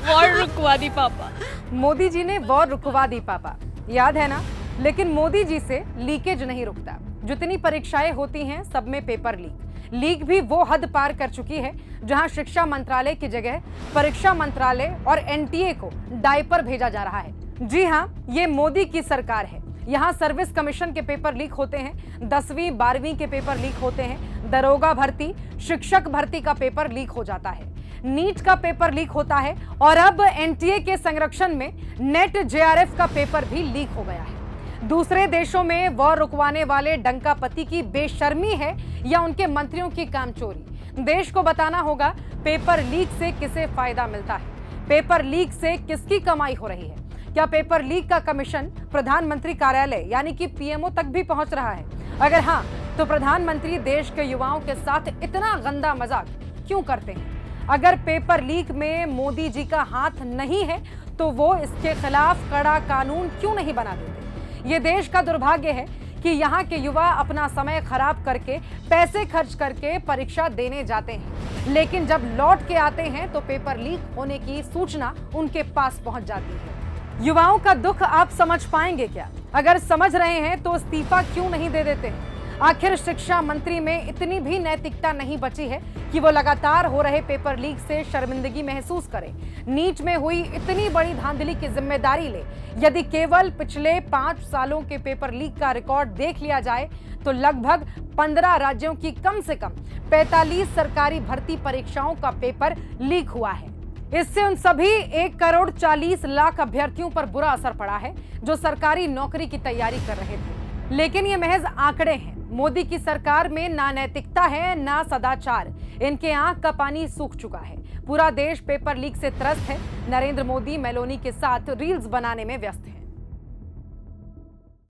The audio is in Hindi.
वॉर रुकवा दी पापा। मोदी जी ने वॉर रुकवा दी पापा, याद है ना। लेकिन मोदी जी से लीकेज नहीं रुकता। जितनी परीक्षाएं होती हैं सब में पेपर लीक भी वो हद पार कर चुकी है जहां शिक्षा मंत्रालय की जगह परीक्षा मंत्रालय और एनटीए को डायपर भेजा जा रहा है। जी हां, ये मोदी की सरकार है। यहाँ सर्विस कमीशन के पेपर लीक होते हैं, 10वीं 12वीं के पेपर लीक होते हैं, दरोगा भर्ती, शिक्षक भर्ती का पेपर लीक हो जाता है, नीट का पेपर लीक होता है और अब एनटीए के संरक्षण में नेट जेआरएफ का पेपर भी लीक हो गया है। दूसरे देशों में वॉर रुकवाने वाले डंकापति की बेशर्मी है या उनके मंत्रियों की कामचोरी? देश को बताना होगा पेपर लीक से किसे फायदा मिलता है, पेपर लीक से किसकी कमाई हो रही है। क्या पेपर लीक का कमीशन प्रधानमंत्री कार्यालय यानी कि पीएमओ तक भी पहुंच रहा है? अगर हाँ, तो प्रधानमंत्री देश के युवाओं के साथ इतना गंदा मजाक क्यों करते हैं? अगर पेपर लीक में मोदी जी का हाथ नहीं है तो वो इसके खिलाफ कड़ा कानून क्यों नहीं बना देते? ये देश का दुर्भाग्य है कि यहाँ के युवा अपना समय खराब करके, पैसे खर्च करके परीक्षा देने जाते हैं, लेकिन जब लौट के आते हैं तो पेपर लीक होने की सूचना उनके पास पहुंच जाती है। युवाओं का दुख आप समझ पाएंगे क्या? अगर समझ रहे हैं तो इस्तीफा क्यों नहीं दे देते हैं? आखिर शिक्षा मंत्री में इतनी भी नैतिकता नहीं बची है कि वो लगातार हो रहे पेपर लीक से शर्मिंदगी महसूस करें। नीट में हुई इतनी बड़ी धांधली की जिम्मेदारी ले। यदि केवल पिछले 5 सालों के पेपर लीक का रिकॉर्ड देख लिया जाए तो लगभग 15 राज्यों की कम से कम 45 सरकारी भर्ती परीक्षाओं का पेपर लीक हुआ है। इससे उन सभी 1,40,00,000 अभ्यर्थियों पर बुरा असर पड़ा है जो सरकारी नौकरी की तैयारी कर रहे थे। लेकिन ये महज आंकड़े हैं। मोदी की सरकार में ना नैतिकता है ना सदाचार। इनके आंख का पानी सूख चुका है। पूरा देश पेपर लीक से त्रस्त है। नरेंद्र मोदी मेलोनी के साथ रील्स बनाने में व्यस्त है।